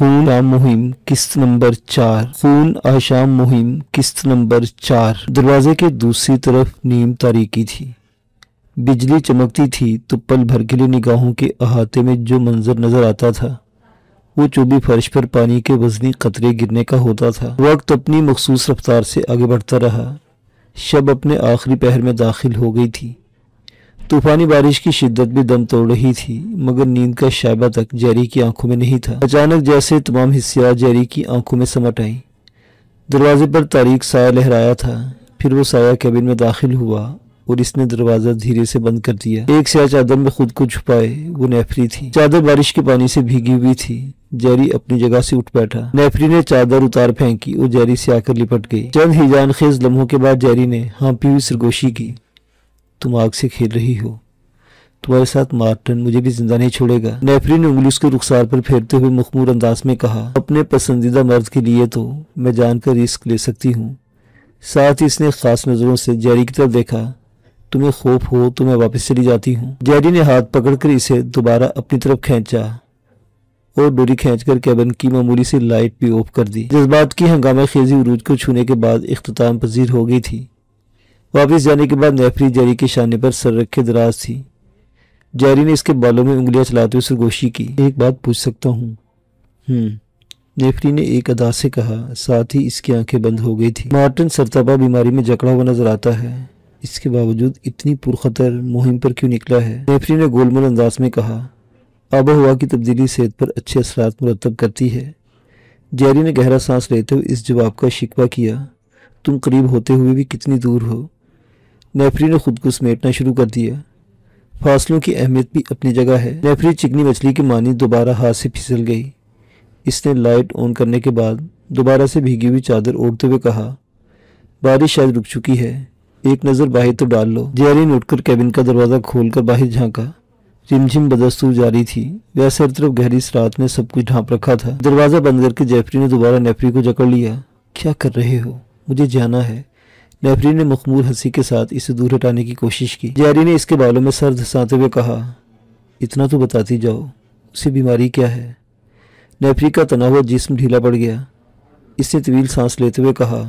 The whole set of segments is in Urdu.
خون آشام مہم قسط نمبر 4 خون آشام مہم قسط نمبر 4 دروازے کے دوسری طرف نیم تاریکی تھی۔ بجلی چمکتی تھی تو پل بھر کے لیے نگاہوں کے احاطے میں جو منظر نظر آتا تھا وہ چوبی فرش پر پانی کے وزنی قطرے گرنے کا ہوتا تھا۔ وقت اپنی مخصوص رفتار سے آگے بڑھتا رہا۔ شب اپنے آخری پہر میں داخل ہو گئی تھی۔ طوفانی بارش کی شدت بھی دم توڑ رہی تھی، مگر نیند کا شائبہ تک جیری کی آنکھوں میں نہیں تھا۔ اچانک جیسے تمام حسیات جیری کی آنکھوں میں سمٹ آئیں۔ دروازے پر تاریک سایہ لہرایا تھا، پھر وہ سایہ کیبن میں داخل ہوا اور اس نے دروازہ دھیرے سے بند کر دیا۔ ایک سیاہ چادر میں خود کو چھپائے وہ نیفری تھی۔ چادر بارش کے پانی سے بھیگی ہوئی تھی۔ جیری اپنی جگہ سے اٹھ بیٹھا۔ نیفری نے چادر اتار پھینکی اور جیری سے آ کر لپٹ گئی۔ چند ہیجان خیز لمحوں کے بعد جیری نے ہانپی ہوئی سرگوشی کی، تم آگ سے کھیل رہی ہو، تمہارے ساتھ مارٹن مجھے بھی زندہ نہیں چھوڑے گا۔ نیفری نے انگلی اس کے رخسار پر پھیرتے ہوئے مخمور انداز میں کہا، اپنے پسندیدہ مرد کے لیے تو میں جان کا رسک لے سکتی ہوں۔ ساتھ ہی اس نے خاص نظروں سے جیری کی طرف دیکھا، تمہیں خوف ہو تو میں واپس چلی جاتی ہوں۔ جیری نے ہاتھ پکڑ کر اسے دوبارہ اپنی طرف کھینچا اور ڈوری کھینچ کر کیبن کی معمولی سی لائٹ بھی آف کر دی۔ جذبات کی ہنگامہ خیزی عروج کو چھونے کے بعد اختتام پذیر ہو گئی تھی۔ واپس جانے کے بعد نیفری جیری کے شانے پر سر رکھے دراز تھی۔ جیری نے اس کے بالوں میں انگلیاں چلاتے ہوئے سرگوشی کی، ایک بات پوچھ سکتا ہوں؟ نیفری نے ایک ادا سے کہا، ساتھ ہی اس کی آنکھیں بند ہو گئی تھی۔ مارٹن سرتابہ بیماری میں جکڑا ہوا نظر آتا ہے، اس کے باوجود اتنی پرخطر مہم پر کیوں نکلا ہے؟ نیفری نے گول مول انداز میں کہا، آب و ہوا کی تبدیلی صحت پر اچھے اثرات مرتب کرتی ہے۔ جیری نے گہرا سانس لیتے ہوئے اس جواب کا شکوہ کیا، تم قریب ہوتے ہوئے بھی کتنی دور ہو؟ نیفری نے خود کو سمیٹنا شروع کر دیا، فاصلوں کی اہمیت بھی اپنی جگہ ہے۔ نیفری چکنی مچھلی کی مانی دوبارہ ہاتھ سے پھسل گئی۔ اس نے لائٹ آن کرنے کے بعد دوبارہ سے بھیگی ہوئی چادر اوڑھتے ہوئے کہا، بارش شاید رک چکی ہے، ایک نظر باہر تو ڈال لو۔ جیری نے اٹھ کر کیبن کا دروازہ کھول کر باہر جھانکا۔ رمجھم بدستور جاری تھی، ویسے ہر طرف گہری رات میں سب کچھ ڈھانپ رکھا تھا۔ دروازہ بند کر کے جیفری نے دوبارہ نیفری کو جکڑ لیا۔ کیا کر رہے ہو؟ مجھے جانا ہے۔ نیفری نے مخمور ہنسی کے ساتھ اسے دور ہٹانے کی کوشش کی۔ جیری نے اس کے بالوں میں سر دھساتے ہوئے کہا، اتنا تو بتاتی جاؤ، اسے بیماری کیا ہے؟ نیفری کا تنا ہوا جسم ڈھیلا پڑ گیا۔ اس نے طویل سانس لیتے ہوئے کہا،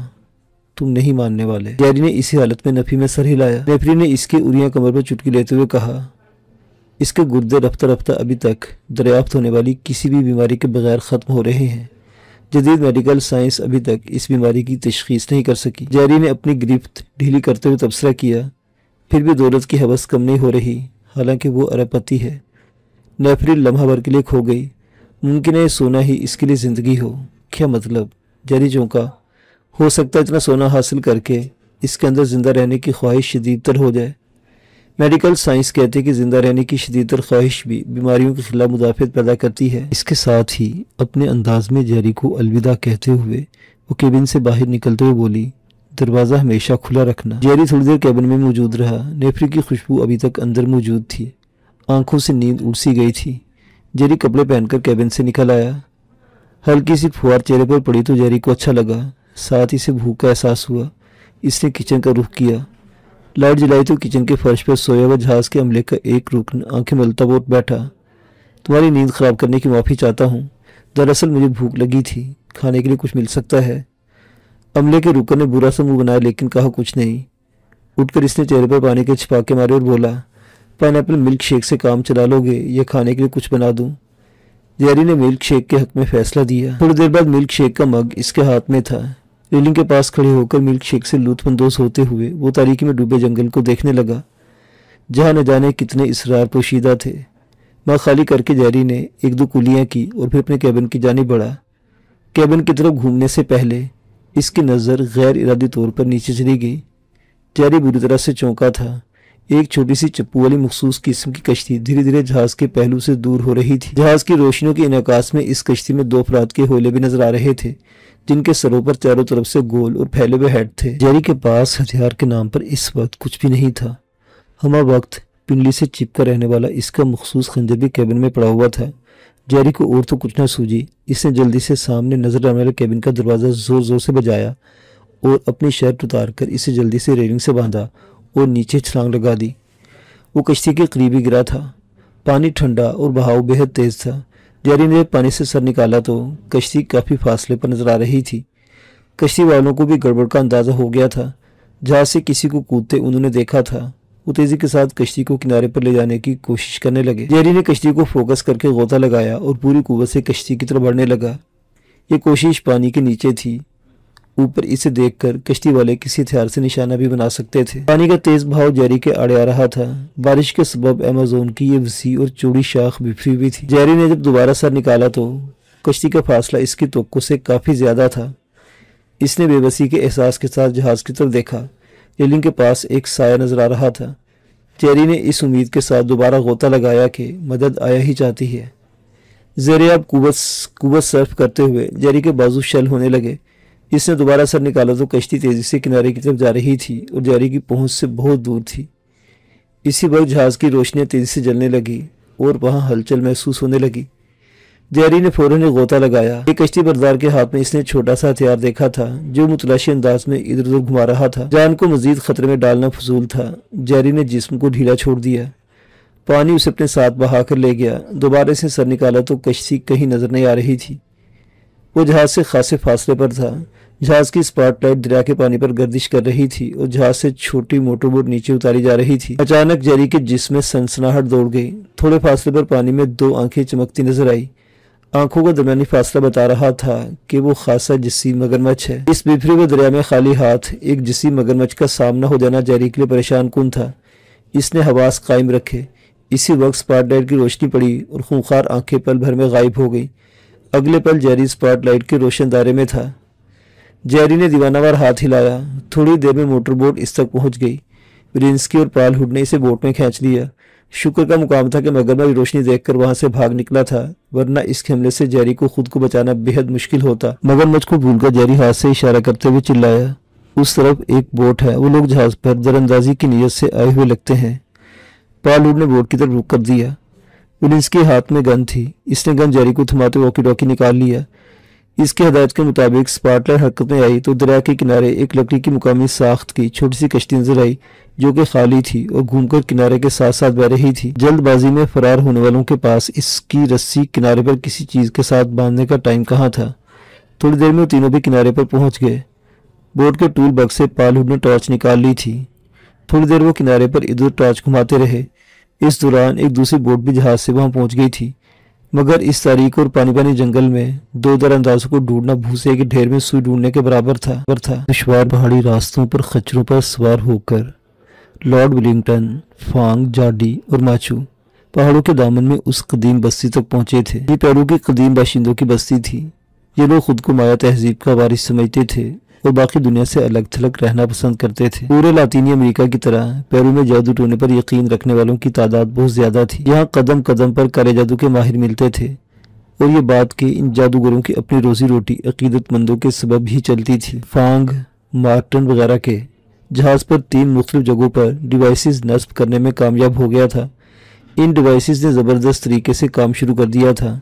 تم نہیں ماننے والے۔ جیری نے اسی حالت میں نفی میں سر ہلایا۔ نیفری نے اس کے اریاں کمر پر چٹکی لیتے ہوئے کہا، اس کے گردے رفتہ رفتہ ابھی تک دریافت ہونے والی کسی بھی بیماری کے بغیر ختم ہو رہے ہیں۔ جدید میڈیکل سائنس ابھی تک اس بیماری کی تشخیص نہیں کر سکی۔ جیری نے اپنی گرفت ڈھیلی کرتے ہوئے تبصرہ کیا، پھر بھی دولت کی ہوس کم نہیں ہو رہی، حالانکہ وہ ارب پتی ہے۔ نیفری لمحہ بھر کے لیے کھو گئی۔ ممکن ہے سونا ہی اس کے لیے زندگی ہو۔ کیا مطلب؟ جیری چونکا۔ ہو سکتا ہے اتنا سونا حاصل کر کے اس کے اندر زندہ رہنے کی خواہش شدید تر ہو جائے۔ میڈیکل سائنس کہتے ہیں کہ زندہ رہنے کی شدید تر خواہش بھی بیماریوں کے خلاف مدافعت پیدا کرتی ہے۔ اس کے ساتھ ہی اپنے انداز میں جیری کو الوداع کہتے ہوئے وہ کیبن سے باہر نکلتے ہوئے بولی، دروازہ ہمیشہ کھلا رکھنا۔ جیری تھوڑی دیر کیبن میں موجود رہا۔ نیفری کی خوشبو ابھی تک اندر موجود تھی۔ آنکھوں سے نیند اڑ سی گئی تھی۔ جیری کپڑے پہن کر کیبن سے نکل آیا۔ ہلکی سی پھوار چہرے پر پڑی تو جیری کو اچھا لگا، ساتھ ہی سے بھوک کا احساس ہوا۔ اس نے کچن کا رخ کیا۔ لائٹ جلائی تو کچن کے فرش پر سویا ہوا جہاز کے عملے کا ایک رکن آنکھیں ملتا ہوا اٹھ بیٹھا۔ تمہاری نیند خراب کرنے کی معافی چاہتا ہوں، دراصل مجھے بھوک لگی تھی، کھانے کے لیے کچھ مل سکتا ہے؟ عملے کے رکن نے برا سا منہ بنایا لیکن کہا کچھ نہیں۔ اٹھ کر اس نے چہرے پر پانی کے چھپاکے مارے اور بولا، پائن ایپل ملک شیک سے کام چلا لو گے یا کھانے کے لیے کچھ بنا دوں؟ جیری نے ملک شیک کے حق میں فیصلہ دیا۔ تھوڑی دیر بعد ملک شیک کا مگ اس کے ہاتھ میں تھا۔ ریلنگ کے پاس کھڑے ہو کر ملک شیک سے لطف اندوز ہوتے ہوئے وہ تاریکی میں ڈوبے جنگل کو دیکھنے لگا، جہاں نہ جانے کتنے اسرار پوشیدہ تھے۔ ماں خالی کر کے جیری نے ایک دو کلیاں کی اور پھر اپنے کیبن کی جانب بڑھا۔ کیبن کی طرف گھومنے سے پہلے اس کی نظر غیر ارادی طور پر نیچے چلی گئی۔ جیری بری طرح سے چونکا تھا۔ ایک چھوٹی سی چپو والی مخصوص قسم کی کشتی دھیرے دھیرے جہاز کے پہلو سے دور ہو رہی تھی۔ جہاز کی روشنیوں کے انعکاس میں اس کشتی میں 2 افراد کے ہولے بھی نظر آ رہے تھے، جن کے سروں پر چاروں طرف سے گول اور پھیلے ہوئے ہیڈ تھے۔ جیری کے پاس ہتھیار کے نام پر اس وقت کچھ بھی نہیں تھا۔ ہمہ وقت پنڈلی سے چپکا رہنے والا اس کا مخصوص خنجر بھی کیبن میں پڑا ہوا تھا۔ جیری کو اور تو کچھ نہ سوجی۔ اس نے جلدی سے سامنے نظر آنے والے کیبن کا دروازہ زور زور سے بجایا اور اپنی شرٹ اتار کر اسے جلدی سے ریلنگ سے باندھا اور نیچے چھلانگ لگا دی۔ وہ کشتی کے قریب ہی گرا تھا۔ پانی ٹھنڈا اور بہاؤ بے حد تیز تھا۔ جیری نے پانی سے سر نکالا تو کشتی کافی فاصلے پر نظر آ رہی تھی۔ کشتی والوں کو بھی گڑبڑ کا اندازہ ہو گیا تھا۔ جہاز سے کسی کو کودتے انہوں نے دیکھا تھا۔ وہ تیزی کے ساتھ کشتی کو کنارے پر لے جانے کی کوشش کرنے لگے۔ جیری نے کشتی کو فوکس کر کے غوطہ لگایا اور پوری قوت سے کشتی کی طرف بڑھنے لگا۔ یہ کوشش پانی کے نیچے تھی۔ اوپر اسے دیکھ کر کشتی والے کسی ہتھیار سے نشانہ بھی بنا سکتے تھے۔ پانی کا تیز بہاؤ جیری کے آڑے آ رہا تھا۔ بارش کے سبب ایمیزون کی یہ وسیع اور چوڑی شاخ بکھری ہوئی تھی۔ جیری نے جب دوبارہ سر نکالا تو کشتی کا فاصلہ اس کی توقع سے کافی زیادہ تھا۔ اس نے بے بسی کے احساس کے ساتھ جہاز کی طرف دیکھا۔ ریلنگ کے پاس ایک سایہ نظر آ رہا تھا۔ جیری نے اس امید کے ساتھ دوبارہ غوطہ لگایا کہ مدد آیا ہی چاہتی ہے۔ زیر آب قوت صرف کرتے ہوئے جیری کے بازو شل ہونے لگے۔ اس نے دوبارہ سر نکالا تو کشتی تیزی سے کنارے کی طرف جا رہی تھی اور جیری کی پہنچ سے بہت دور تھی۔ اسی وقت جہاز کی روشنیاں تیزی سے جلنے لگی اور وہاں ہلچل محسوس ہونے لگی۔ جیری نے فوراً ایک غوطہ لگایا۔ ایک کشتی بردار کے ہاتھ میں اس نے چھوٹا سا ہتھیار دیکھا تھا جو متلاشی انداز میں ادھر ادھر گھما رہا تھا۔ جان کو مزید خطرے میں ڈالنا فضول تھا۔ جیری نے جسم کو ڈھیلا چھوڑ دیا۔ پانی اسے اپنے ساتھ بہا کر لے گیا۔ دوبارہ سے سر نکالا تو کشتی کہیں نظر نہیں آ رہی تھی۔ وہ جہاز سے خاصے فاصلے پر تھا۔ جہاز کی اسپاٹ لائٹ دریا کے پانی پر گردش کر رہی تھی اور جہاز سے چھوٹی موٹر بوٹ نیچے اتاری جا رہی تھی۔ اچانک جیری کے جسم میں سنسناہٹ دوڑ گئی۔ تھوڑے فاصلے پر پانی میں دو آنکھیں چمکتی نظر آئی۔ آنکھوں کا درمیانی فاصلہ بتا رہا تھا کہ وہ خاصا جسی مگرمچھ ہے۔ اس بکھرے ہوئے دریا میں خالی ہاتھ ایک جسی مگرمچھ کا سامنا ہو جانا جیری کے لیے پریشان کن تھا۔ اس نے حواس قائم رکھے۔ اسی وقت اسپاٹ لائٹ کی روشنی پڑی اور خونخوار آنکھیں پل بھر میں غائب ہو گئی۔ اگلے پل جیری اسپاٹ لائٹ کے روشن دائرے میں تھا۔ جیری نے دیوانہ وار ہاتھ ہلایا۔ تھوڑی دیر میں موٹر بوٹ اس تک پہنچ گئی۔ ورینسکی اور پال ہڈ نے اسے بوٹ میں کھینچ لیا۔ شکر کا مقام تھا کہ مگرمچھ روشنی دیکھ کر وہاں سے بھاگ نکلا تھا، ورنہ اس حملے سے جیری کو خود کو بچانا بے حد مشکل ہوتا۔ مگرمچھ کو بھول کر جیری ہاتھ سے اشارہ کرتے ہوئے چلایا، اس طرف ایک بوٹ ہے، وہ لوگ جہاز پر دراندازی کی نیت سے آئے ہوئے لگتے ہیں۔ پال ہڈ نے بوٹ کی طرف رخ کر دیا۔ ولنس کے ہاتھ میں گن تھی۔ اس نے گن جیری کو تھماتے واکی ٹاکی نکال لیا۔ اس کی ہدایت کے مطابق اسپاٹ لائٹ حرکت میں آئی تو دریا کے کنارے ایک لکڑی کی مقامی ساخت کی چھوٹی سی کشتی نظر آئی جو کہ خالی تھی اور گھوم کر کنارے کے ساتھ ساتھ بہ رہی تھی۔ جلد بازی میں فرار ہونے والوں کے پاس اس کی رسی کنارے پر کسی چیز کے ساتھ باندھنے کا ٹائم کہاں تھا۔ تھوڑی دیر میں وہ تینوں بھی کنارے پر پہنچ گئے۔ بوٹ کے ٹول باکس سے پال ہڈ نے ٹارچ نکال لی تھی۔ تھوڑی دیر وہ کنارے پر ادھر ٹارچ گھماتے رہے۔ اس دوران ایک دوسری بوٹ بھی جہاز سے وہاں پہنچ گئی تھی، مگر اس تاریک اور پانی جنگل میں دو دراندازوں کو ڈھونڈنا بھوسے کے ڈھیر میں سوئی ڈھونڈنے کے برابر تھا۔ دشوار پہاڑی راستوں پر خچروں پر سوار ہو کر لارڈ ولنگٹن، فانگ، جارڈی اور ماچو پہاڑوں کے دامن میں اس قدیم بستی تک پہنچے تھے۔ یہ پیرو کے قدیم باشندوں کی بستی تھی۔ یہ لوگ خود کو مایا تہذیب کا وارث سمجھتے تھے اور باقی دنیا سے الگ تھلگ رہنا پسند کرتے تھے۔ پورے لاطینی امریکہ کی طرح پیرو میں جادو ٹونے پر یقین رکھنے والوں کی تعداد بہت زیادہ تھی۔ یہاں قدم قدم پر کالے جادو کے ماہر ملتے تھے اور یہ بات کہ ان جادوگروں کی اپنی روزی روٹی عقیدت مندوں کے سبب ہی چلتی تھی۔ فانگ، مارٹن وغیرہ کے جہاز پر 3 مختلف جگہوں پر ڈیوائسز نصب کرنے میں کامیاب ہو گیا تھا۔ ان ڈیوائسز نے زبردست طریقے سے کام شروع کر دیا تھا۔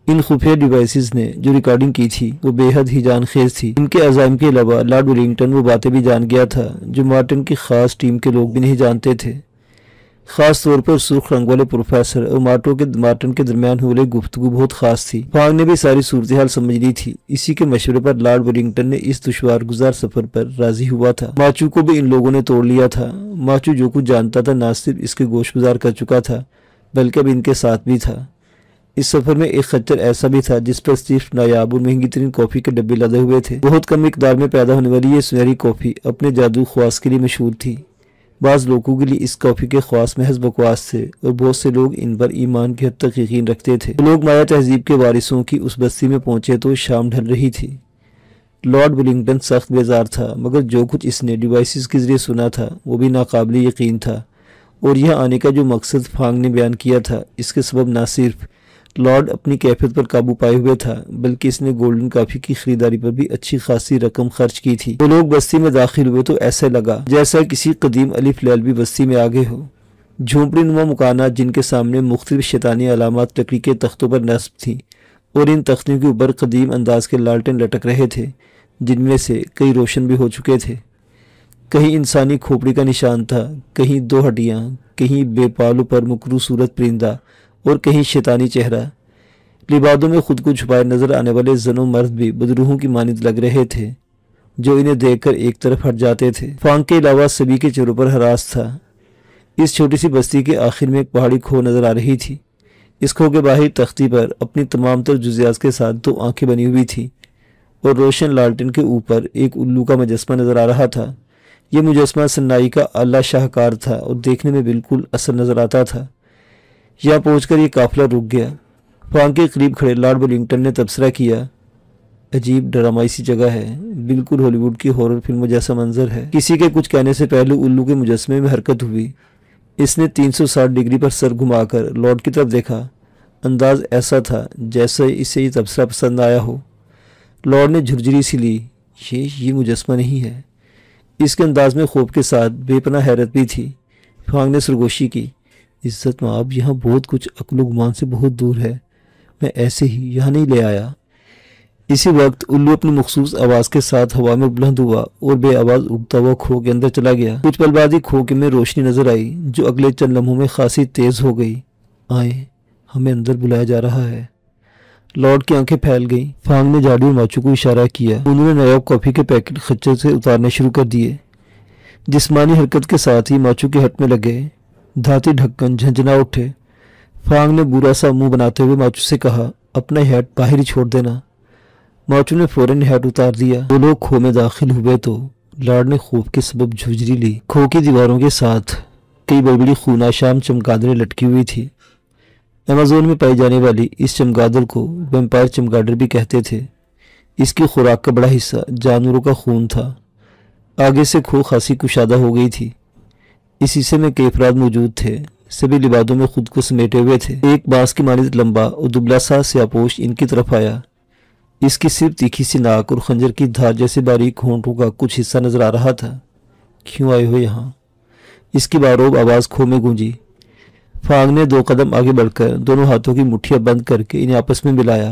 ان خفیہ ڈیوائسز نے جو ریکارڈنگ کی تھی وہ بے حد ہی جان خیز تھی۔ ان کے عزائم کے علاوہ لارڈ ولنگٹن وہ باتیں بھی جان گیا تھا جو مارٹن کی خاص ٹیم کے لوگ بھی نہیں جانتے تھے۔ خاص طور پر سرخ رنگ والے پروفیسر اور مارٹن کے درمیان ہوئے گفتگو بہت خاص تھی۔ فانگ نے بھی ساری صورتحال سمجھ لی تھی۔ اسی کے مشورے پر لارڈ ولنگٹن نے اس دشوار گزار سفر پر راضی ہوا تھا۔ ماچو کو بھی ان لوگوں نے توڑ لیا تھا۔ ماچو جو کچھ جانتا تھا نہ صرف اس کے گوش گزار کر چکا تھا بلکہ اب ان کے ساتھ بھی تھا۔ اس سفر میں ایک خچر ایسا بھی تھا جس پر صرف نایاب اور مہنگی ترین کافی کے ڈبے لدے ہوئے تھے۔ بہت کم مقدار میں پیدا ہونے والی یہ سنہری کافی اپنے جادو خواص کے لیے مشہور تھی۔ بعض لوگوں کے لیے اس کافی کے خواص محض بکواس تھے اور بہت سے لوگ ان پر ایمان کی حد تک یقین رکھتے تھے۔ لوگ مایا تہذیب کے وارثوں کی اس بستی میں پہنچے تو شام ڈھل رہی تھی۔ لارڈ ولنگٹن سخت بیزار تھا، مگر جو کچھ اس نے ڈیوائسز کے ذریعے سنا تھا وہ بھی ناقابل یقین تھا، اور یہاں آنے کا جو مقصد فانگ نے بیان کیا تھا اس کے سبب نہ صرف لارڈ اپنی کیفیت پر قابو پائے ہوئے تھا بلکہ اس نے گولڈن کافی کی خریداری پر بھی اچھی خاصی رقم خرچ کی تھی۔ وہ لوگ بستی میں داخل ہوئے تو ایسے لگا جیسا کسی قدیم الف لیلوی بستی میں آگے ہو۔ جھونپڑی نما مکانات جن کے سامنے مختلف شیطانی علامات لکڑی کے تختوں پر نصب تھیں اور ان تختوں کے اوپر قدیم انداز کے لالٹین لٹک رہے تھے جن میں سے کئی روشن بھی ہو چکے تھے۔ کہیں انسانی کھوپڑی کا نشان تھا، کہیں 2 ہڈیاں، کہیں بے پالوں پر مکروہ صورت پرندہ اور کہیں شیطانی چہرہ۔ لبادوں میں خود کو چھپائے نظر آنے والے زن و مرد بھی بدروحوں کی مانند لگ رہے تھے جو انہیں دیکھ کر ایک طرف ہٹ جاتے تھے۔ فانگ کے علاوہ سبھی کے چہروں پر ہراس تھا۔ اس چھوٹی سی بستی کے آخر میں ایک پہاڑی کھو نظر آ رہی تھی۔ اس کھو کے باہر تختی پر اپنی تمام تر جزیات کے ساتھ 2 آنکھیں بنی ہوئی تھی اور روشن لالٹن کے اوپر ایک الو کا مجسمہ نظر آ رہا تھا۔ یہ مجسمہ صنائی کا اعلیٰ شاہکار تھا اور دیکھنے میں بالکل اصل نظر آتا تھا۔ یہاں پہنچ کر یہ قافلہ رک گیا۔ فانگ کے قریب کھڑے لارڈ ویلنگٹن نے تبصرہ کیا، عجیب ڈرامائی سی جگہ ہے، بالکل ہالی ووڈ کی ہارر فلموں جیسا منظر ہے۔ کسی کے کچھ کہنے سے پہلے الو کے مجسمے میں حرکت ہوئی۔ اس نے 360 ڈگری پر سر گھما کر لارڈ کی طرف دیکھا۔ انداز ایسا تھا جیسے اسے یہ تبصرہ پسند آیا ہو۔ لارڈ نے جھرجھری سی لی، یہ مجسمہ نہیں ہے۔ اس کے انداز میں خوف کے ساتھ بے پناہ حیرت بھی تھی۔ فانگ نے سرگوشی کی، عزت مآب، یہاں بہت کچھ عقل و گمان سے بہت دور ہے، میں ایسے ہی یہاں نہیں لے آیا۔ اسی وقت الو اپنی مخصوص آواز کے ساتھ ہوا میں بلند ہوا اور بے آواز اگتا ہوا کھو کے اندر چلا گیا۔ کچھ پل بعد ہی کھو میں روشنی نظر آئی جو اگلے چند لمحوں میں خاصی تیز ہو گئی۔ آئیں، ہمیں اندر بلایا جا رہا ہے۔ لارڈ کی آنکھیں پھیل گئیں۔ فانگ نے جاڈی اور ماچو کو اشارہ کیا۔ انہوں نے نایاب کافی کے پیکٹ خچر سے اتارنے شروع کر دیے۔ جسمانی حرکت کے ساتھ ہی ماچو کے ہٹ میں لگے، دھاتی ڈھکن جھنجھنا اٹھے۔ فانگ نے برا سا منہ بناتے ہوئے ماچو سے کہا، اپنا ہیٹ باہر ہی چھوڑ دینا۔ ماچو نے فوراً ہیٹ اتار دیا۔ وہ لوگ کھو میں داخل ہوئے تو لارڈ نے خوف کے سبب جھرجھری لی۔ کھو کی دیواروں کے ساتھ کئی بڑی بڑی خوناشام چمگادڑیں لٹکی ہوئی تھی۔ ایمیزون میں پائی جانے والی اس چمگادڑ کو ویمپائر چمگادڑ بھی کہتے تھے۔ اس کی خوراک کا بڑا حصہ جانوروں کا خون تھا۔ آگے سے کھو خاصی کشادہ ہو گئی تھی۔ اس حصے میں کئی افراد موجود تھے، سبھی لبادوں میں خود کو سمیٹے ہوئے تھے۔ ایک بانس کی مانند لمبا اور دبلا سا سیاپوش ان کی طرف آیا۔ اس کی صرف تیکھی سی ناک اور خنجر کی دھار جیسے باریک ہونٹوں کا کچھ حصہ نظر آ رہا تھا۔ کیوں آئے ہو یہاں؟ اس کی باروب آواز کھو میں گونجی۔ فانگ نے 2 قدم آگے بڑھ کر دونوں ہاتھوں کی مٹھیاں بند کر کے انہیں آپس میں ملایا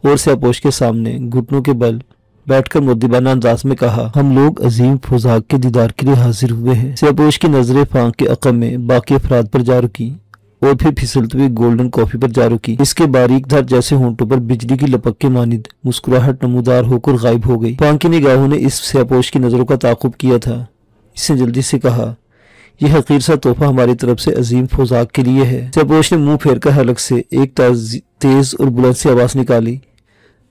اور سیاپوش کے سامنے گھٹنوں کے بل بیٹھ کر مؤدبانہ انداز میں کہا، ہم لوگ عظیم فوزاک کے دیدار کے لیے حاضر ہوئے ہیں۔ سیاپوش کی نظریں فانگ کے عقب میں باقی افراد پر جا رکی اور پھر پھسلتے ہوئے گولڈن کافی پر جا رکی۔ اس کے باریک دھار جیسے ہونٹوں پر بجلی کی لپک کے مانند مسکراہٹ نمودار ہو کر غائب ہو گئی۔ فانگ کی نگاہوں نے اس سیاپوش کی نظروں کا تعاقب کیا تھا۔ اس نے جلدی سے کہا، یہ حقیر سا تحفہ ہماری طرف سے عظیم فوزاک کے لیے ہے۔ سیاپوش نے منہ پھیر کر حلق سے ایک تیز اور بلند سی آواز نکالی۔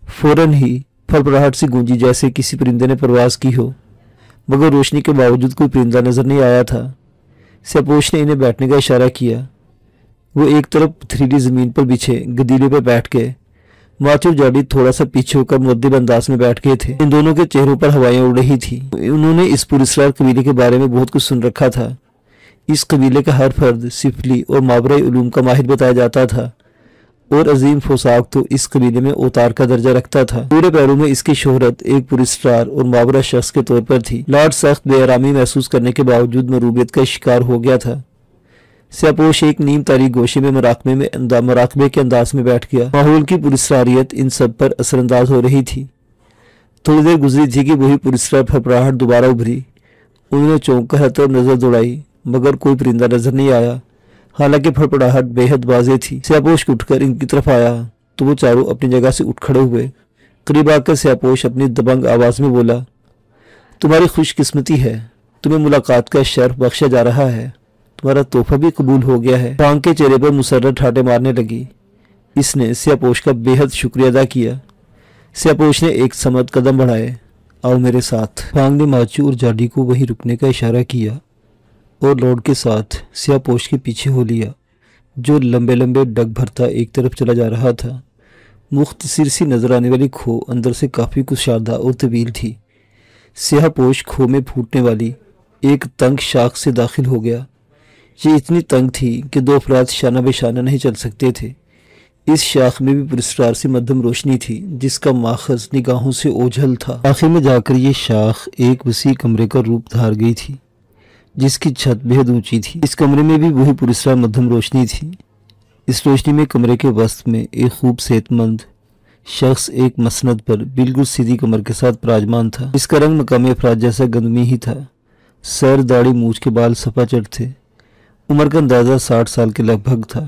فوراً ہی پھڑپڑاہٹ سی گونجی جیسے کسی پرندے نے پرواز کی ہو، مگر روشنی کے باوجود کوئی پرندہ نظر نہیں آیا تھا۔ سیاپوش نے انہیں بیٹھنے کا اشارہ کیا۔ وہ ایک طرف پتھریلی زمین پر بچھے گدیلے پر بیٹھ گئے۔ ماچو اور جاڈی تھوڑا سا پیچھے ہو کر مؤدب انداز میں بیٹھ گئے تھے۔ ان دونوں کے چہروں پر ہوائیں اڑ رہی تھی۔ انہوں نے اس پراسرار قبیلے کے بارے میں بہت کچھ سن رکھا تھا۔ اس قبیلے کا ہر فرد سفلی اور ماورای علوم کا ماہر بتایا جاتا تھا اور عظیم فوزاک تو اس قبیلے میں اوتار کا درجہ رکھتا تھا۔ پورے پیرو میں اس کی شہرت ایک پراسرار اور ماورا شخص کے طور پر تھی۔ لارڈ سخت بے آرامی محسوس کرنے کے باوجود مروبیت کا شکار ہو گیا تھا۔ سیاپوش ایک نیم تاریک گوشے میں مراقبے کے انداز میں بیٹھ گیا۔ ماحول کی پراسراریت ان سب پر اثر انداز ہو رہی تھی۔ تھوڑی دیر گزری تھی کہ وہی پراسرار پھڑپڑاہٹ دوبارہ ابھری۔ انہوں نے چونک کر ہر طرف نظر دوڑائی، مگر کوئی پرندہ نظر نہیں آیا، حالانکہ پھڑپڑاہٹ بے حد واضح تھی۔ سیاپوش اٹھ کر ان کی طرف آیا تو وہ چاروں اپنی جگہ سے اٹھ کھڑے ہوئے۔ قریب آ کر سیاپوش اپنی دبنگ آواز میں بولا، تمہاری خوش قسمتی ہے، تمہیں ملاقات کا شرف بخشا جا رہا ہے، تمہارا تحفہ بھی قبول ہو گیا ہے۔ فانگ کے چہرے پر مسرت ٹھاٹے مارنے لگی۔ اس نے سیاپوش کا بے حد شکریہ ادا کیا۔ سیاپوش نے ایک سمت قدم بڑھائے، آؤ میرے ساتھ۔ فانگ نے ماچو اور جاڈی کو وہیں رکنے کا اشارہ کیا اور لارڈ کے ساتھ سیاپوش کے پیچھے ہو لیا، جو لمبے لمبے ڈگ بھرتا ایک طرف چلا جا رہا تھا۔ مختصر سی نظر آنے والی کھو اندر سے کافی کشادہ اور طویل تھی۔ سیاہ پوش کھو میں پھوٹنے والی ایک تنگ شاخ سے داخل ہو گیا۔ یہ اتنی تنگ تھی کہ 2 افراد شانہ بے شانہ نہیں چل سکتے تھے۔ اس شاخ میں بھی پراسرار سے مدھم روشنی تھی جس کا ماخذ نگاہوں سے اوجھل تھا۔ آخر میں جا کر یہ شاخ ایک وسیع کمرے کا روپ دھار گئی تھی جس کی چھت بے حد اونچی تھی۔ اس کمرے میں بھی وہی پراسرار مدھم روشنی تھی۔ اس روشنی میں کمرے کے وسط میں ایک خوب صحت مند شخص ایک مسند پر بالکل سیدھی کمر کے ساتھ پراجمان تھا۔ اس کا رنگ مقامی افراد جیسا گندمی ہی تھا۔ سر، داڑھی، مونچھ کے بال سفا چٹ تھے۔ عمر کا اندازہ 60 سال کے لگ بھگ تھا۔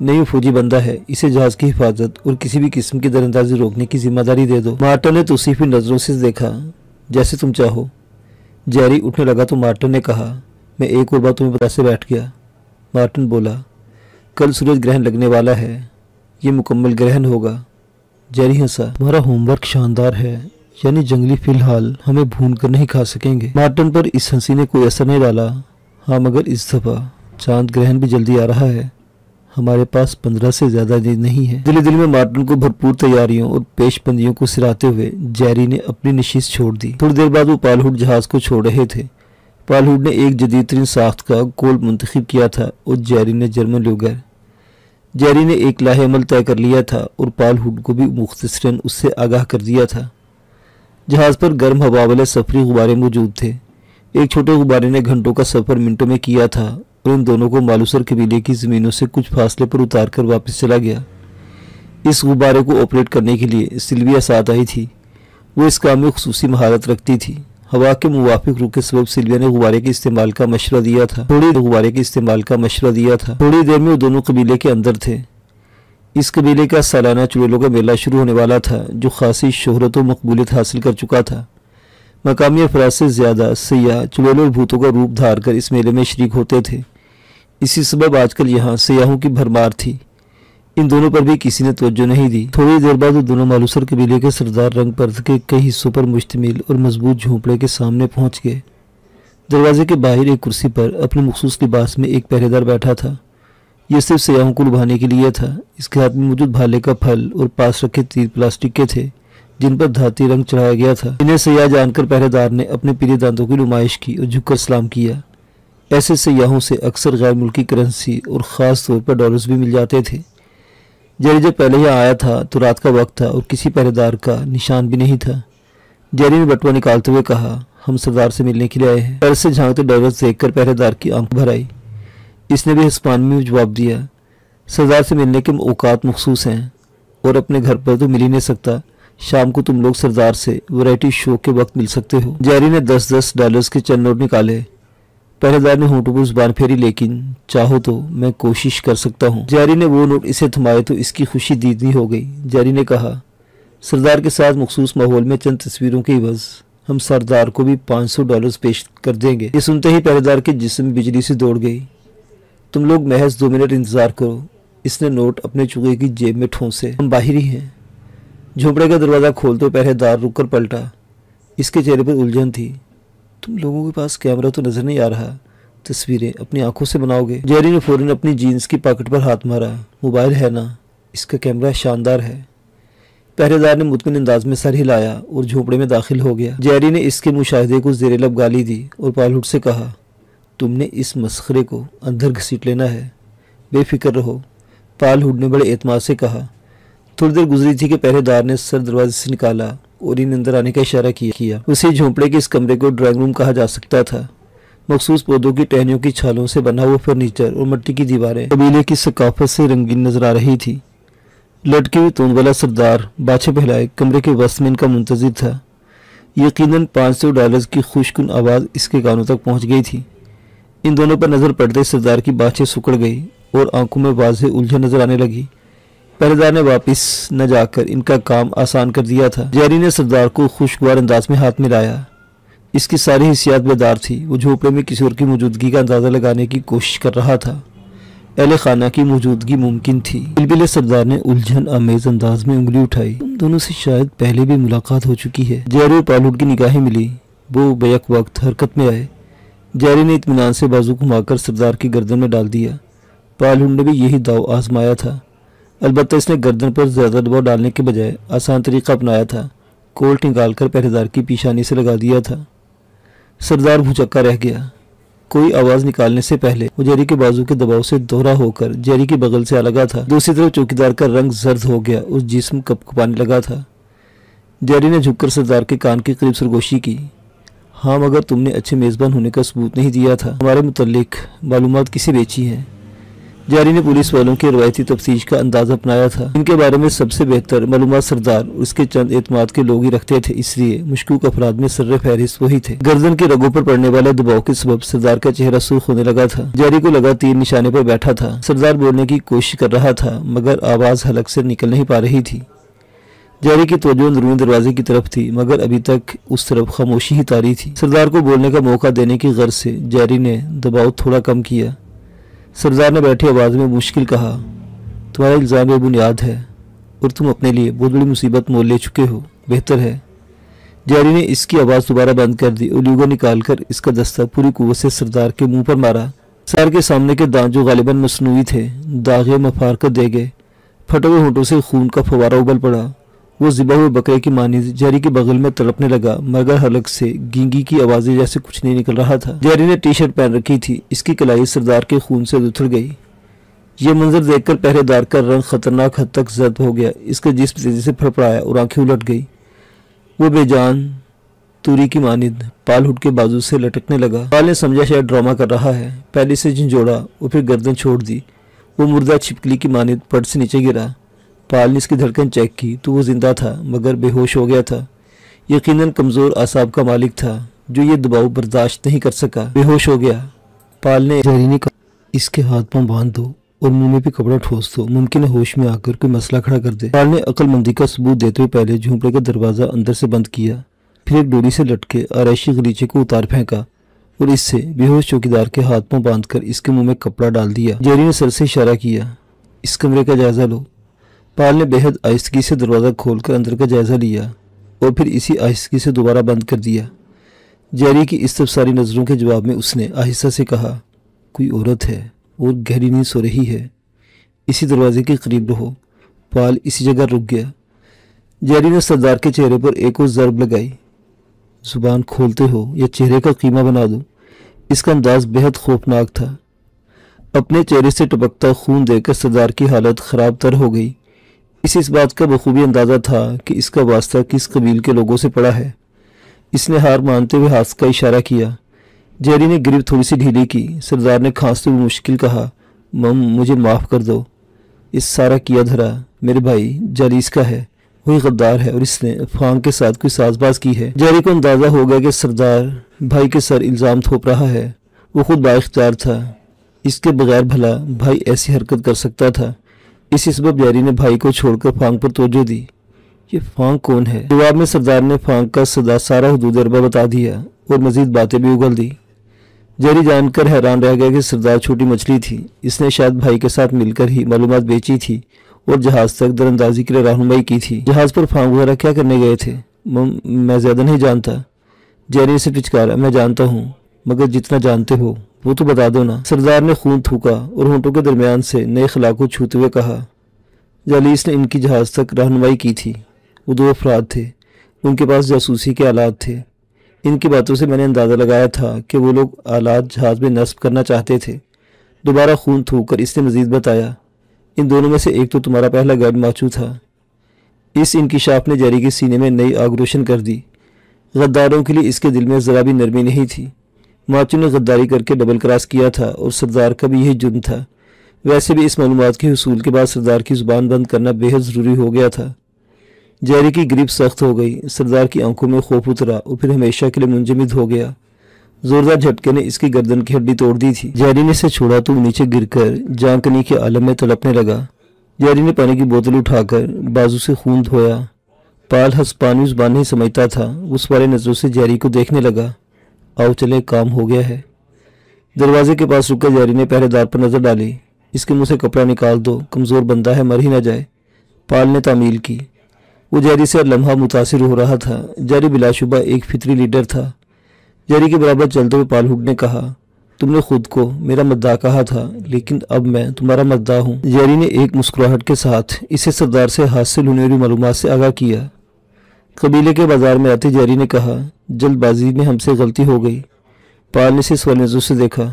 نہیں فوجی بندہ ہے، اسے جہاز کی حفاظت اور کسی بھی قسم کی دراندازی روکنے کی ذمہ داری دے دو۔ مارٹن نے توصیفی نظروں سے دیکھا۔ جیسے تم چاہو۔ جیری اٹھنے لگا تو مارٹن نے کہا، میں ایک اور بات تمہیں بتا سے بیٹھ گیا۔ مارٹن بولا، کل سورج گرہن لگنے والا ہے، یہ مکمل گرہن ہوگا۔ جیری ہنسا، تمہارا ہوم ورک شاندار ہے، یعنی جنگلی فی الحال ہمیں بھون کر نہیں کھا سکیں گے۔ مارٹن پر اس ہنسی نے کوئی اثر نہیں ڈالا۔ ہاں مگر اس دفعہ چاند گرہن بھی جلدی آ رہا ہے، ہمارے پاس 15 سے زیادہ دن نہیں ہے۔ دل میں مارٹن کو بھرپور تیاریوں اور پیش بندیوں کو سراتے ہوئے جیری نے اپنی نشست چھوڑ دی۔ تھوڑی دیر بعد وہ پالہوڈ جہاز کو چھوڑ رہے تھے۔ پالہوڈ نے ایک جدید ترین ساخت کا گول منتخب کیا تھا اور جیری نے جرمن لوگر۔ جیری نے ایک لاہ عمل طے کر لیا تھا اور پالہوڈ کو بھی مختصراً اس سے آگاہ کر دیا تھا۔ جہاز پر گرم ہوا والے سفری غبارے موجود تھے۔ ایک چھوٹے غبارے نے گھنٹوں کا سفر منٹوں میں کیا تھا اور ان دونوں کو مالوسر قبیلے کی زمینوں سے کچھ فاصلے پر اتار کر واپس چلا گیا۔ اس غبارے کو آپریٹ کرنے کے لیے سلویا ساتھ آئی تھی۔ وہ اس کام میں خصوصی مہارت رکھتی تھی۔ ہوا کے موافق رخ کے سبب سلویا نے غبارے کے استعمال کا مشورہ دیا تھا۔ تھوڑی دیر میں وہ دونوں قبیلے کے اندر تھے۔ اس قبیلے کا سالانہ چڑیلوں کا میلہ شروع ہونے والا تھا جو خاصی شہرت و مقبولیت حاصل کر چکا تھا۔ مقامی افراد سے زیادہ سیاح چڑیلوں اور بھوتوں کا روپ دھار کر اس میلے میں شریک ہوتے تھے۔ اسی سبب آج کل یہاں سیاحوں کی بھرمار تھی۔ ان دونوں پر بھی کسی نے توجہ نہیں دی۔ تھوڑی دیر بعد وہ دونوں مالوسر قبیلے کے سردار رنگ پرد کے کئی حصوں پر مشتمل اور مضبوط جھونپڑے کے سامنے پہنچ گئے۔ دروازے کے باہر ایک کرسی پر اپنے مخصوص لباس میں ایک پہرے دار بیٹھا تھا۔ یہ صرف سیاحوں کو لبھانے کے لیے تھا۔ اس کے ہاتھ میں موجود بھالے کا پھل اور پاس رکھے تیر پلاسٹک کے تھے جن پر دھاتی رنگ چڑھایا گیا تھا۔ انہیں سیاح جان کر پہرے دار نے اپنے پیلے دانتوں کی نمائش کی اور جھک کر سلام کیا۔ ایسے سیاحوں سے اکثر غیر ملکی کرنسی اور خاص طور پر ڈالرز بھی مل جاتے تھے۔ جیری جب پہلے یہاں آیا تھا تو رات کا وقت تھا اور کسی پہرے دار کا نشان بھی نہیں تھا۔ جیری نے بٹوا نکالتے ہوئے کہا، ہم سردار سے ملنے کے لیے آئے ہیں۔ پیر سے جھانکتے ڈالرز دیکھ کر پہرے دار کی آنکھ بھر آئی۔ اس نے بھی ہسپانوی میں جواب دیا، سردار سے ملنے کے اوقات مخصوص ہیں اور اپنے گھر پر تو مل ہی نہیں سکتا۔ شام کو تم لوگ سردار سے ورائٹی شو کے وقت مل سکتے ہو۔ جیری نے 10 ڈالرز کے چند نوٹ نکالے۔ پہرے دار نے ہونٹوں پر زبان پھیری، لیکن چاہو تو میں کوشش کر سکتا ہوں۔ جیری نے وہ نوٹ اسے تھمائے تو اس کی خوشی دیدنی ہو گئی۔ جیری نے کہا، سردار کے ساتھ مخصوص ماحول میں چند تصویروں کے عوض ہم سردار کو بھی 500 ڈالرز پیش کر دیں گے۔ یہ سنتے ہی پہرے دار کے جسم میں بجلی سے دوڑ گئی۔ تم لوگ محض 2 منٹ انتظار کرو۔ اس نے نوٹ اپنے چوغے کی جیب میں ٹھونسے۔ ہم باہر ہی ہیں۔ جھونپڑے کا دروازہ کھولتے پہرے دار رک کر پلٹا۔ اس کے چہرے پر الجھن تھی۔ تم لوگوں کے پاس کیمرہ تو نظر نہیں آ رہا، تصویریں اپنی آنکھوں سے بناؤ گے؟ جیری نے فوراً اپنی جینز کی پاکٹ پر ہاتھ مارا۔ موبائل ہے نا؟ اس کا کیمرہ شاندار ہے۔ پہرے دار نے مطمئن انداز میں سر ہلایا اور جھونپڑے میں داخل ہو گیا۔ جیری نے اس کے مشاہدے کو زیر لب گالی دی اور پالہوڈ سے کہا، تم نے اس مسخرے کو اندر گھسیٹ لینا ہے، بے فکر رہو۔ پالہوڈ نے بڑے اعتماد سے کہا۔ تھوڑی دیر گزری تھی کہ پہرے دار نے سر دروازے سے نکالا اور انہیں اندر آنے کا اشارہ کیا۔ اسی جھونپڑے کے اس کمرے کو ڈرائنگ روم کہا جا سکتا تھا۔ مخصوص پودوں کی ٹہنیوں کی چھالوں سے بنا ہوا فرنیچر اور مٹی کی دیواریں قبیلے کی ثقافت سے رنگین نظر آ رہی تھی۔ لٹکی ہوئی توند والا سردار باچھے پھیلائے کمرے کے وسط میں ان کا منتظر تھا۔ یقیناً 500 ڈالرز کی خوشگوار آواز اس کے کانوں تک پہنچ گئی تھی۔ ان دونوں پر نظر پڑتے سردار کی باچھیں سکڑ گئی اور آنکھوں میں واضح الجھن نظر آنے لگی۔ پہرے دار نے واپس نہ جا کر ان کا کام آسان کر دیا تھا۔ جیری نے سردار کو خوشگوار انداز میں ہاتھ ملایا۔ اس کی ساری حسیات بیدار تھی۔ وہ جھونپڑے میں کسی اور کی موجودگی کا اندازہ لگانے کی کوشش کر رہا تھا۔ اہل خانہ کی موجودگی ممکن تھی۔ بلبلے سردار نے الجھن آمیز انداز میں انگلی اٹھائی۔ تم دونوں سے شاید پہلے بھی ملاقات ہو چکی ہے۔ جیری اور پالہوڈ کی نگاہیں ملی۔ وہ بیک وقت حرکت میں آئے۔ جیری نے اطمینان سے بازو گھما کر سردار کی گردن میں ڈال دیا۔ پالہوڈ نے بھی یہی داؤ آزمایا تھا، البتہ اس نے گردن پر زیادہ دباؤ ڈالنے کے بجائے آسان طریقہ اپنایا تھا۔ کولٹ نکال کر پہرے دار کی پیشانی سے لگا دیا تھا۔ سردار بھوچکا رہ گیا۔ کوئی آواز نکالنے سے پہلے وہ جیری کے بازو کے دباؤ سے دوہرا ہو کر جیری کے بغل سے آ لگا تھا۔ دوسری طرف چوکیدار کا رنگ زرد ہو گیا اور جسم کپ کپانے لگا تھا۔ جیری نے جھک کر سردار کے کان کے قریب سرگوشی کی۔ ہاں مگر تم نے اچھے میزبان ہونے کا ثبوت نہیں دیا تھا۔ ہمارے متعلق معلومات کسے بیچی ہیں؟ جاری نے پولیس والوں کے روایتی تفتیش کا انداز اپنایا تھا۔ ان کے بارے میں سب سے بہتر معلومات سردار اور اس کے چند اعتماد کے لوگ ہی رکھتے تھے، اس لیے مشکوک افراد میں سر فہرست وہی تھے۔ گردن کے رگوں پر پڑنے والے دباؤ کے سبب سردار کا چہرہ سرخ ہونے لگا تھا۔ جاری کو لگا تیر نشانے پر بیٹھا تھا۔ سردار بولنے کی کوشش کر رہا تھا مگر آواز حلق سے نکل نہیں پا رہی تھی۔ جاری کی توجہ اندرونی دروازے کی طرف تھی مگر ابھی تک اس طرف خاموشی ہی طاری تھی۔ سردار کو بولنے کا موقع دینے کی غرض سے جاری نے دباؤ تھوڑا کم کیا۔ سردار نے بیٹھی آواز میں مشکل کہا، تمہارا الزام بے بنیاد ہے اور تم اپنے لیے بہت بڑی مصیبت مول لے چکے ہو، بہتر ہے۔ جاری نے اس کی آواز دوبارہ بند کر دی اور لیوگا نکال کر اس کا دستہ پوری قوت سے سردار کے منہ پر مارا۔ سردار کے سامنے کے دانت جو غالباً مصنوعی تھے داغے مفار کر دے گئے۔ پھٹے ہوئے ہونٹوں سے خون کا فوارہ ابل پڑا۔ وہ ذبح ہوئے بکرے کی مانند جاری کے بغل میں تڑپنے لگا مگر حلق سے گینگی کی آوازیں جیسے کچھ نہیں نکل رہا تھا۔ جاری نے ٹی شرٹ پہن رکھی تھی، اس کی کلائی سردار کے خون سے اتر گئی۔ یہ منظر دیکھ کر پہرے دار کا رنگ خطرناک حد تک زرد ہو گیا، اس کا جسم تیزی سے پھڑپڑایا اور آنکھیں الٹ گئی۔ وہ بے جان توری کی مانند پال ہٹ کے بازو سے لٹکنے لگا۔ پال نے سمجھا شاید ڈرامہ کر رہا ہے، پہلے سے جھنجھوڑا اور پھر گردن چھوڑ دی۔ وہ مردہ چھپکلی کی مانند پٹ سے نیچے گرا۔ پال نے اس کی دھڑکن چیک کی تو وہ زندہ تھا مگر بے ہوش ہو گیا تھا۔ یقیناً کمزور اعصاب کا مالک تھا جو یہ دباؤ برداشت نہیں کر سکا، بے ہوش ہو گیا۔ پال نے جاری نے کہا، اس کے ہاتھ پاؤں باندھ دو اور منہ میں بھی کپڑا ٹھوس دو، ممکن ہے ہوش میں آ کر کوئی مسئلہ کھڑا کر دے۔ پال نے عقل مندی کا ثبوت دیتے ہوئے پہلے جھونپڑے کا دروازہ اندر سے بند کیا، پھر ایک ڈوری سے لٹکے آرائشی غلیچے کو اتار پھینکا اور اس سے بے ہوش چوکیدار کے ہاتھ پاؤں باندھ کر اس کے منہ میں کپڑا ڈال دیا۔ جاری نے سر سے اشارہ کیا، اس کمرے کا جائزہ لو۔ پال نے بے حد آہستگی سے دروازہ کھول کر اندر کا جائزہ لیا اور پھر اسی آہستگی سے دوبارہ بند کر دیا۔ جاری کی استفساری نظروں کے جواب میں اس نے آہستہ سے کہا، کوئی عورت ہے اور گہری نیند سو رہی ہے، اسی دروازے کے قریب رہو۔ پال اسی جگہ رک گیا۔ جاری نے سردار کے چہرے پر ایک اور ضرب لگائی، زبان کھولتے ہو یا چہرے کا قیمہ بنا دو۔ اس کا انداز بے حد خوفناک تھا۔ اپنے چہرے سے ٹپکتا خون دیکھ کر سردار کی حالت خراب تر ہو گئی۔ اس بات کا بخوبی اندازہ تھا کہ اس کا واسطہ کس قبیل کے لوگوں سے پڑا ہے۔ اس نے ہار مانتے ہوئے ہاتھ کا اشارہ کیا۔ جیری نے گریب تھوڑی سی ڈھیلی کی۔ سردار نے کھانستے ہوئے مشکل کہا، مجھے معاف کر دو، اس سارا کیا دھرا میرے بھائی جالیس کا ہے، وہی غدار ہے اور اس نے فانگ کے ساتھ کوئی ساز باز کی ہے۔ جیری کو اندازہ ہو گیا کہ سردار بھائی کے سر الزام تھوپ رہا ہے۔ وہ خود بااختیار تھا، اس کے بغیر بھلا بھائی ایسی حرکت کر سکتا تھا۔ اسی سبب جیری نے بھائی کو چھوڑ کر فانگ پر توجہ دی۔ یہ فانگ کون ہے؟ جواب میں سردار نے فانگ کا سارا حدود اربہ بتا دیا اور مزید باتیں بھی اگل دی۔ جیری جان کر حیران رہ گیا کہ سردار چھوٹی مچھلی تھی، اس نے شاید بھائی کے ساتھ مل کر ہی معلومات بیچی تھی اور جہاز تک در اندازی کے لیے رہنمائی کی تھی۔ جہاز پر فانگ وغیرہ کیا کرنے گئے تھے؟ میں زیادہ نہیں جانتا۔ جیری سے پچکارا، میں جانتا ہوں مگر جتنا جانتے ہو وہ تو بتا دو نا۔ سردار نے خون تھوکا اور ہونٹوں کے درمیان سے نئے خلا کو چھوتے ہوئے کہا، جالیس نے ان کی جہاز تک رہنمائی کی تھی۔ وہ 2 افراد تھے، ان کے پاس جاسوسی کے آلات تھے۔ ان کی باتوں سے میں نے اندازہ لگایا تھا کہ وہ لوگ آلات جہاز میں نصب کرنا چاہتے تھے۔ دوبارہ خون تھوک کر اس نے مزید بتایا، ان دونوں میں سے ایک تو تمہارا پہلا گائیڈ ماچو تھا۔ اس انکشاف نے جیری کے سینے میں نئی آگ روشن کر دی۔ غداروں کے لیے اس کے دل میں ذرا بھی نرمی نہیں تھی۔ ماچو نے غداری کر کے ڈبل کراس کیا تھا اور سردار کا بھی یہی جرم تھا۔ ویسے بھی اس معلومات کے حصول کے بعد سردار کی زبان بند کرنا بے حد ضروری ہو گیا تھا۔ جیری کی گریپ سخت ہو گئی، سردار کی آنکھوں میں خوف اترا اور پھر ہمیشہ کے لیے منجمد ہو گیا۔ زوردار جھٹکے نے اس کی گردن کی ہڈی توڑ دی تھی۔ جیری نے اسے چھوڑا تو نیچے گر کر جان کنی کے عالم میں تڑپنے لگا۔ جیری نے پانی کی بوتل اٹھا کر بازو سے خون دھویا۔ پال ہسپانوی زبان نہیں سمجھتا تھا، اس والے نظروں سے جیری کو دیکھنے لگا۔ آؤ چلے، کام ہو گیا ہے۔ دروازے کے پاس رک کر جیری نے پہرے دار پر نظر ڈالی۔ اس کے منہ سے کپڑا نکال دو، کمزور بندہ ہے، مر ہی نہ جائے۔ پال نے تعمیل کی۔ وہ جیری سے ہر لمحہ متاثر ہو رہا تھا۔ جیری بلا شبہ ایک فطری لیڈر تھا۔ جیری کے برابر چلتے ہوئے پال ہڈ نے کہا، تم نے خود کو میرا مدعا کہا تھا لیکن اب میں تمہارا مدعا ہوں۔ جیری نے ایک مسکراہٹ کے ساتھ اسے سردار سے حاصل ہونے والی معلومات سے آگاہ کیا۔ قبیلے کے بازار میں آتے جیری نے کہا، جلد بازی میں ہم سے غلطی ہو گئی۔ پال نے اسے سوال نظروں سے دیکھا،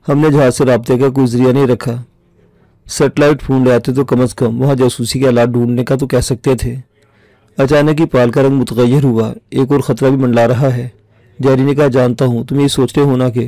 ہم نے جہاز سے رابطے کا کوئی ذریعہ نہیں رکھا۔ سیٹلائٹ فون لے آتے تو کم از کم وہاں جاسوسی کے آلات ڈھونڈنے کا تو کہہ سکتے تھے۔ اچانک ہی پال کا رنگ متغیر ہوا، ایک اور خطرہ بھی منڈلا رہا ہے۔ جیری نے کہا، جانتا ہوں تم یہ سوچتے ہو نا کہ